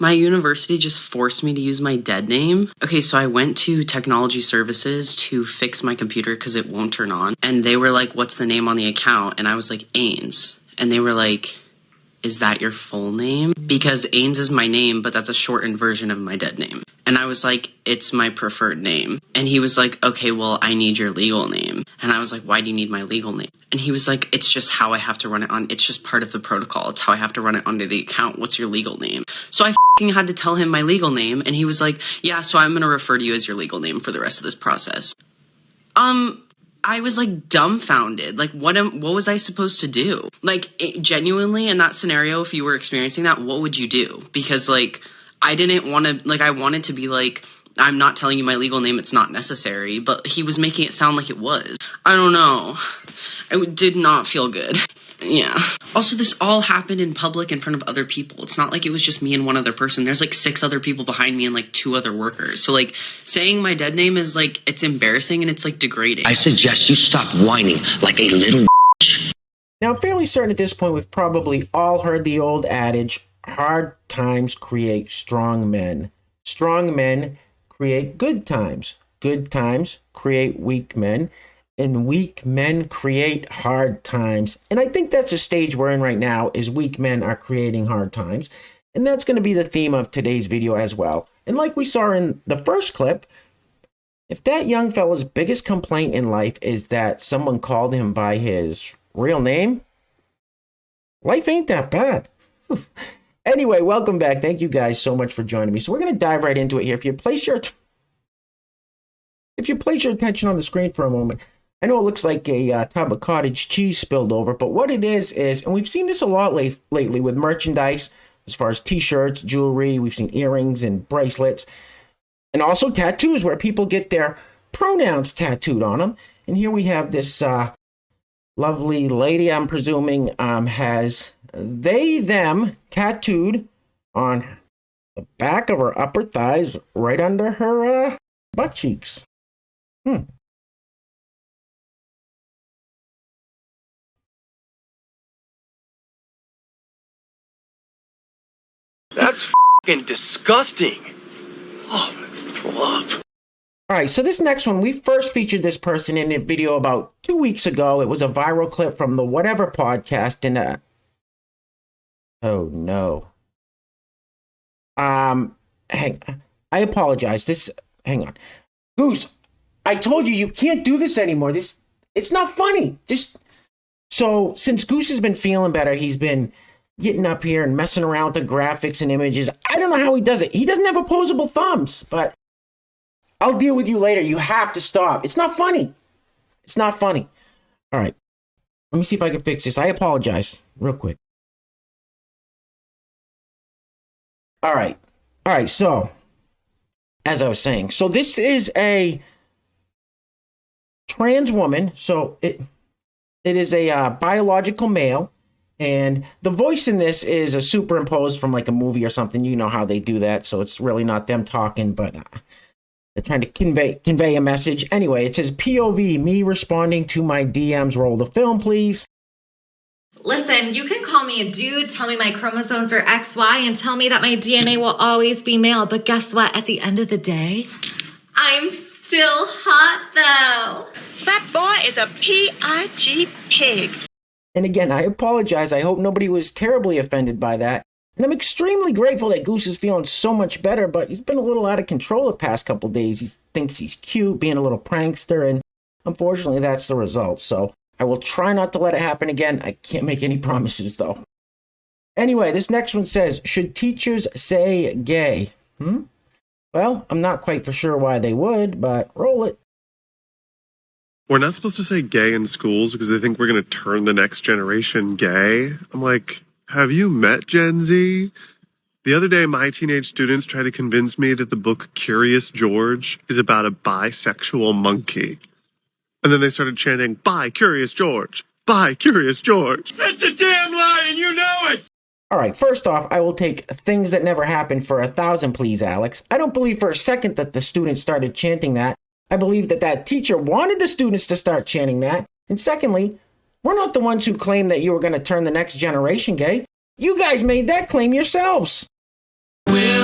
My university just forced me to use my dead name. Okay, so I went to technology services to fix my computer because it won't turn on. And they were like, what's the name on the account? And I was like, Ains. And they were like, is that your full name? Because Ains is my name, but that's a shortened version of my dead name. And I was like, it's my preferred name. And he was like, okay, well, I need your legal name. And I was like, why do you need my legal name? And he was like, it's just how I have to run it on. It's just part of the protocol. It's how I have to run it under the account. What's your legal name? So I had to tell him my legal name. And he was like, yeah, so I'm going to refer to you as your legal name for the rest of this process. I was like dumbfounded. Like, what was I supposed to do? Like, genuinely in that scenario, if you were experiencing that, what would you do? Because like, I didn't want to, like, I wanted to be like, I'm not telling you my legal name, it's not necessary, but he was making it sound like it was. I don't know. I did not feel good. Yeah. Also, this all happened in public in front of other people. It's not like it was just me and one other person. There's like 6 other people behind me and like 2 other workers. So like saying my dead name is like, it's embarrassing and it's like degrading. I suggest you stop whining like a little bitch. Now, I'm fairly certain at this point we've probably all heard the old adage, hard times create strong men. Strong men create good times. Good times create weak men. And weak men create hard times. And I think that's the stage we're in right now, is weak men are creating hard times. And that's going to be the theme of today's video as well. And like we saw in the first clip, if that young fella's biggest complaint in life is that someone called him by his real name, life ain't that bad. Anyway, welcome back. Thank you guys so much for joining me. So we're going to dive right into it here. If you place your attention on the screen for a moment, I know it looks like a tub of cottage cheese spilled over, but what it is, and we've seen this a lot lately with merchandise, as far as t-shirts, jewelry, we've seen earrings and bracelets, and also tattoos where people get their pronouns tattooed on them. And here we have this lovely lady, I'm presuming, has they, them tattooed on the back of her upper thighs, right under her butt cheeks. That's f***ing disgusting. Oh, I'm gonna throw up. All right, so this next one, we first featured this person in a video about 2 weeks ago. It was a viral clip from the Whatever podcast, and oh no. I apologize. Hang on. Goose, I told you can't do this anymore. It's not funny. So since Goose has been feeling better, he's been getting up here and messing around with the graphics and images. I don't know how he does it. He doesn't have opposable thumbs, but I'll deal with you later. You have to stop. It's not funny. It's not funny. All right. Let me see if I can fix this. I apologize real quick. All right. So, as I was saying, so this is a trans woman. So it is a biological male. And the voice in this is a superimposed from like a movie or something. You know how they do that. So it's really not them talking, but they're trying to convey a message. Anyway, it says POV, me responding to my DMs. Roll the film, please. Listen, you can call me a dude, tell me my chromosomes are XY, and tell me that my DNA will always be male. But guess what? At the end of the day, I'm still hot, though. That boy is a P.I.G. pig. And again, I apologize. I hope nobody was terribly offended by that. And I'm extremely grateful that Goose is feeling so much better, but he's been a little out of control the past couple days. He thinks he's cute, being a little prankster, and unfortunately that's the result. So I will try not to let it happen again. I can't make any promises, though. Anyway, this next one says, should teachers say gay? Well, I'm not quite for sure why they would, but roll it. We're not supposed to say gay in schools because they think we're going to turn the next generation gay. I'm like, have you met Gen Z? The other day, my teenage students tried to convince me that the book Curious George is about a bisexual monkey. And then they started chanting, "Bye, Curious George! Bye, Curious George!" That's a damn lie, and you know it! All right, first off, I will take things that never happened for 1,000, please, Alex. I don't believe for a second that the students started chanting that. I believe that teacher wanted the students to start chanting that. And secondly, we're not the ones who claimed that you were going to turn the next generation gay. You guys made that claim yourselves. We're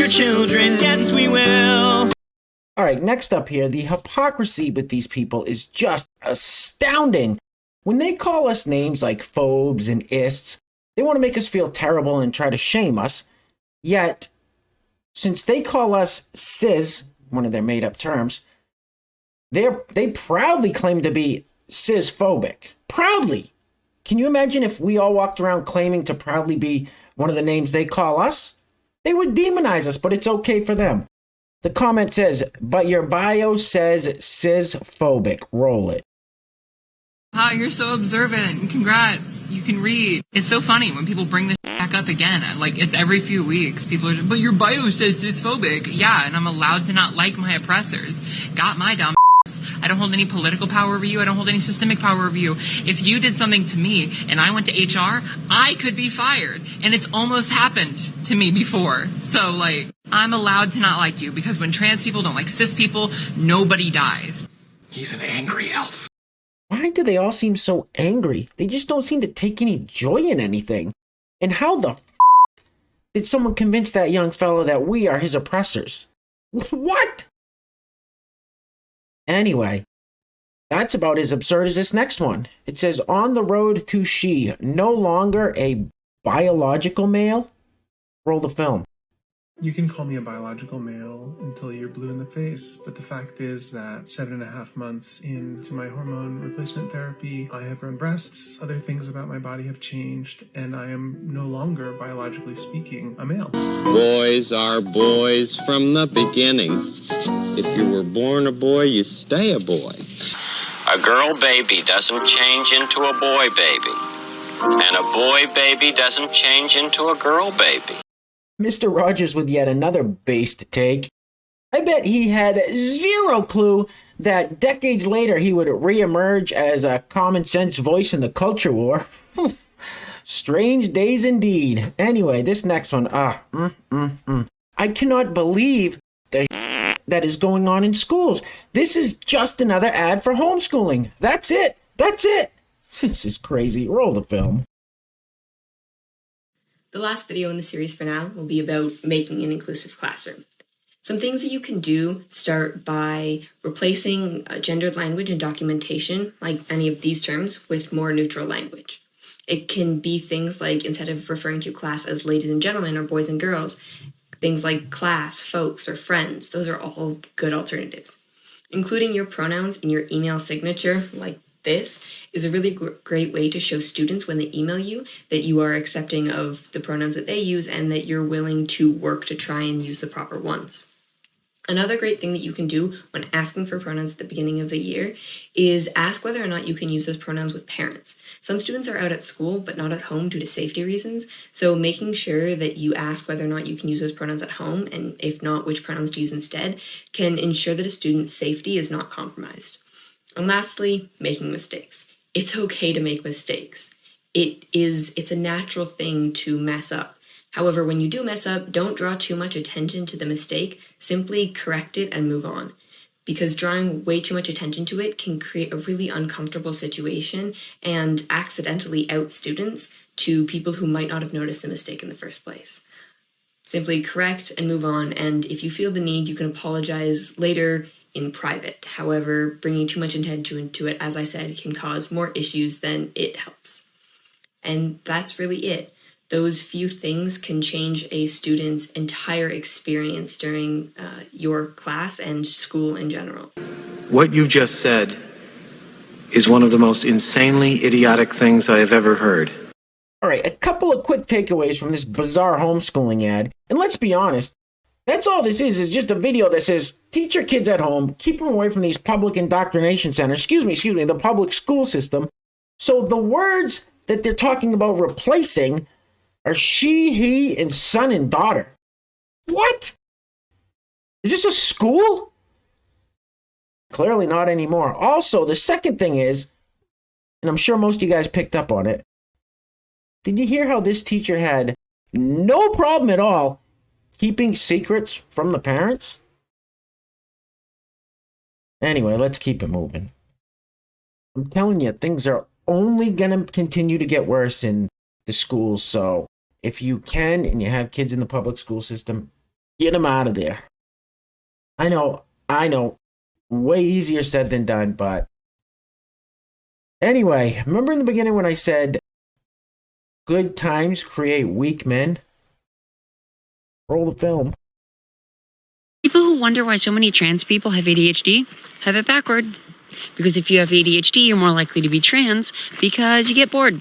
your children. Yes, we will. All right, next up here, the hypocrisy with these people is just astounding. When they call us names like phobes and ists, they want to make us feel terrible and try to shame us. Yet, since they call us cis, one of their made-up terms, they proudly claim to be cis-phobic. Proudly! Can you imagine if we all walked around claiming to proudly be one of the names they call us? They would demonize us, but it's okay for them. The comment says, but your bio says cis-phobic. Roll it. Wow, you're so observant. Congrats. You can read. It's so funny when people bring this back up again. Like, it's every few weeks. People are just, but your bio says cis-phobic. Yeah, and I'm allowed to not like my oppressors. Got my dumb ass. I don't hold any political power over you. I don't hold any systemic power over you. If you did something to me and I went to HR, I could be fired. And it's almost happened to me before. So, like, I'm allowed to not like you because when trans people don't like cis people, nobody dies. He's an angry elf. Why do they all seem so angry? They just don't seem to take any joy in anything. And how the did someone convince that young fella that we are his oppressors? What? Anyway, that's about as absurd as this next one. It says, on the road to she, no longer a biological male. Roll the film. You can call me a biological male until you're blue in the face, but the fact is that 7.5 months into my hormone replacement therapy, I have grown breasts, other things about my body have changed, and I am no longer, biologically speaking, a male. Boys are boys from the beginning. If you were born a boy, you stay a boy. A girl baby doesn't change into a boy baby, and a boy baby doesn't change into a girl baby. Mr. Rogers with yet another based take. I bet he had zero clue that decades later he would reemerge as a common sense voice in the culture war. Strange days indeed. Anyway, this next one. I cannot believe the that is going on in schools. This is just another ad for homeschooling. That's it. That's it. This is crazy. Roll the film. The last video in the series for now will be about making an inclusive classroom. Some things that you can do start by replacing gendered language and documentation, like any of these terms, with more neutral language. It can be things like, instead of referring to class as ladies and gentlemen or boys and girls, things like class, folks, or friends. Those are all good alternatives. Including your pronouns in your email signature, like this, is a really great way to show students when they email you that you are accepting of the pronouns that they use and that you're willing to work to try and use the proper ones. Another great thing that you can do when asking for pronouns at the beginning of the year is ask whether or not you can use those pronouns with parents. Some students are out at school but not at home due to safety reasons, so making sure that you ask whether or not you can use those pronouns at home, and if not, which pronouns to use instead, can ensure that a student's safety is not compromised. And lastly, making mistakes. It's okay to make mistakes. It's a natural thing to mess up. However, when you do mess up, don't draw too much attention to the mistake. Simply correct it and move on. Because drawing way too much attention to it can create a really uncomfortable situation and accidentally out students to people who might not have noticed the mistake in the first place. Simply correct and move on, and if you feel the need, you can apologize later in private. However, bringing too much attention to it, as I said, can cause more issues than it helps. And that's really it. Those few things can change a student's entire experience during your class and school in general. What you just said is one of the most insanely idiotic things I have ever heard. All right, a couple of quick takeaways from this bizarre homeschooling ad. And let's be honest, that's all this is just a video that says, teach your kids at home, keep them away from these public indoctrination centers, excuse me, the public school system. So the words that they're talking about replacing are she, he, and son and daughter. What? Is this a school? Clearly not anymore. Also, the second thing is, and I'm sure most of you guys picked up on it, did you hear how this teacher had no problem at all keeping secrets from the parents? Anyway, let's keep it moving. I'm telling you, things are only going to continue to get worse in the schools, so if you can and you have kids in the public school system, Get him out of there. I know. Way easier said than done, but anyway, remember in the beginning when I said good times create weak men? Roll the film. People who wonder why so many trans people have ADHD have it backward. Because if you have ADHD, you're more likely to be trans because you get bored.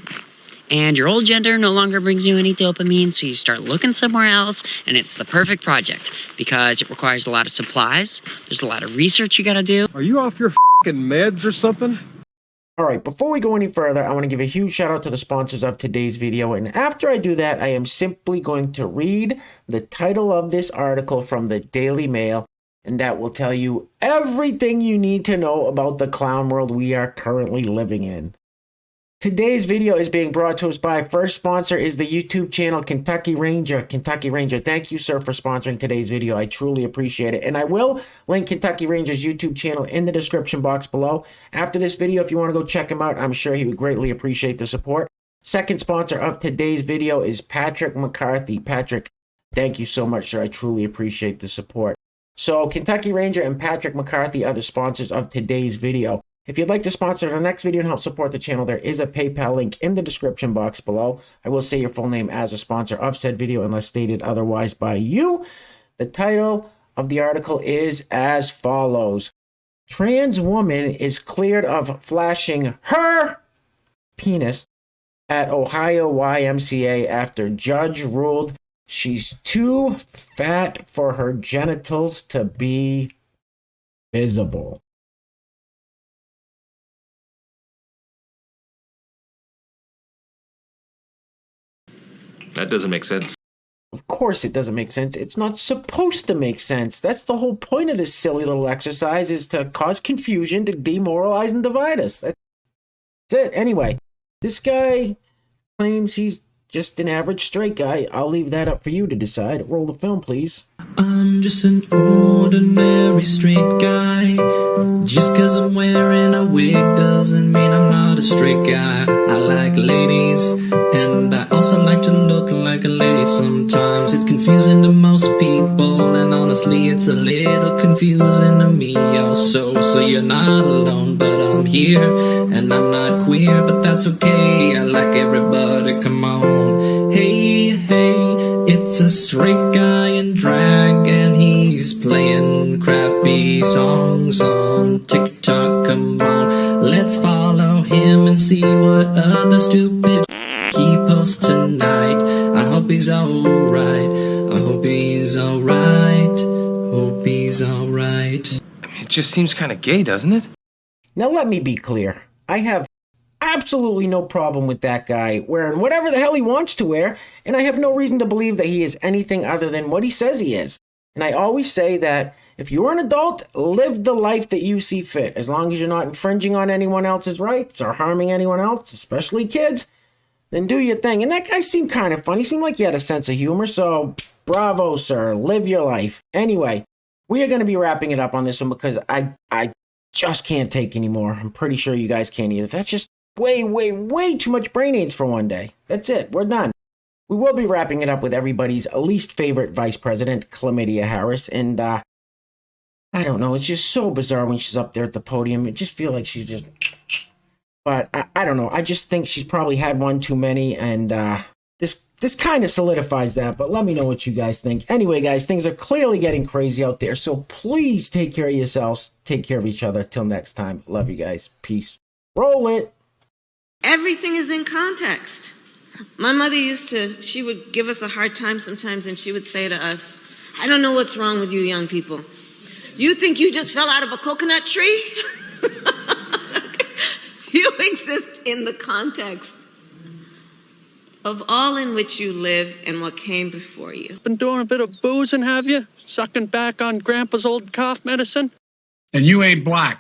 And your old gender no longer brings you any dopamine, so you start looking somewhere else, and it's the perfect project because it requires a lot of supplies. There's a lot of research you gotta do. Are you off your f***ing meds or something? All right, before we go any further, I want to give a huge shout out to the sponsors of today's video. And after I do that, I am simply going to read the title of this article from the Daily Mail, and that will tell you everything you need to know about the clown world we are currently living in. Today's video is being brought to us by, first sponsor is the YouTube channel Kentucky Ranger. Kentucky Ranger, thank you, sir, for sponsoring today's video. I truly appreciate it. And I will link Kentucky Ranger's YouTube channel in the description box below. After this video, if you want to go check him out, I'm sure he would greatly appreciate the support. Second sponsor of today's video is Patrick McCarthy. Patrick, thank you so much, sir. I truly appreciate the support. So Kentucky Ranger and Patrick McCarthy are the sponsors of today's video. If you'd like to sponsor the next video and help support the channel, there is a PayPal link in the description box below. I will say your full name as a sponsor of said video unless stated otherwise by you. The title of the article is as follows. Trans woman is cleared of flashing her penis at Ohio YMCA after judge ruled she's too fat for her genitals to be visible. That doesn't make sense. Of course it doesn't make sense. It's not supposed to make sense. That's the whole point of this silly little exercise, is to cause confusion, to demoralize and divide us. That's it. Anyway, this guy claims he's just an average straight guy. I'll leave that up for you to decide. Roll the film, please. I'm just an ordinary straight guy. Just cause I'm wearing a wig doesn't mean I'm not a straight guy. I like ladies, and I also like to look like a lady sometimes. It's confusing to most people, and honestly it's a little confusing to me also. So you're not alone, but I'm here, and I'm not queer, but that's okay. I like everybody, come on. Hey, it's a straight guy in drag, and he's playing crappy songs on TikTok. Come on, let's follow him and see what other stupid he posts tonight. I hope he's alright. I hope he's alright. Hope he's alright. It just seems kind of gay, doesn't it? Now let me be clear. I have absolutely no problem with that guy wearing whatever the hell he wants to wear, and I have no reason to believe that he is anything other than what he says he is. And I always say that if you're an adult, live the life that you see fit. As long as you're not infringing on anyone else's rights or harming anyone else, especially kids, then do your thing. And that guy seemed kind of funny. He seemed like he had a sense of humor, so bravo, sir. Live your life. Anyway, we are going to be wrapping it up on this one because I just can't take anymore. I'm pretty sure you guys can't either. That's just way too much brain aids for one day. That's it. We're done. We will be wrapping it up with everybody's least favorite vice president, Kamala Harris. And I don't know. It's just so bizarre when she's up there at the podium. It just feels like she's just... But I don't know. I just think she's probably had one too many. And this kind of solidifies that. But let me know what you guys think. Anyway, guys, things are clearly getting crazy out there. So please take care of yourselves. Take care of each other. Till next time. Love you guys. Peace. Roll it. Everything is in context. My mother she would give us a hard time sometimes, and she would say to us, I don't know what's wrong with you young people. You think you just fell out of a coconut tree? You exist in the context of all in which you live and what came before you. Been doing a bit of boozing, have you? Sucking back on Grandpa's old cough medicine? And you ain't black.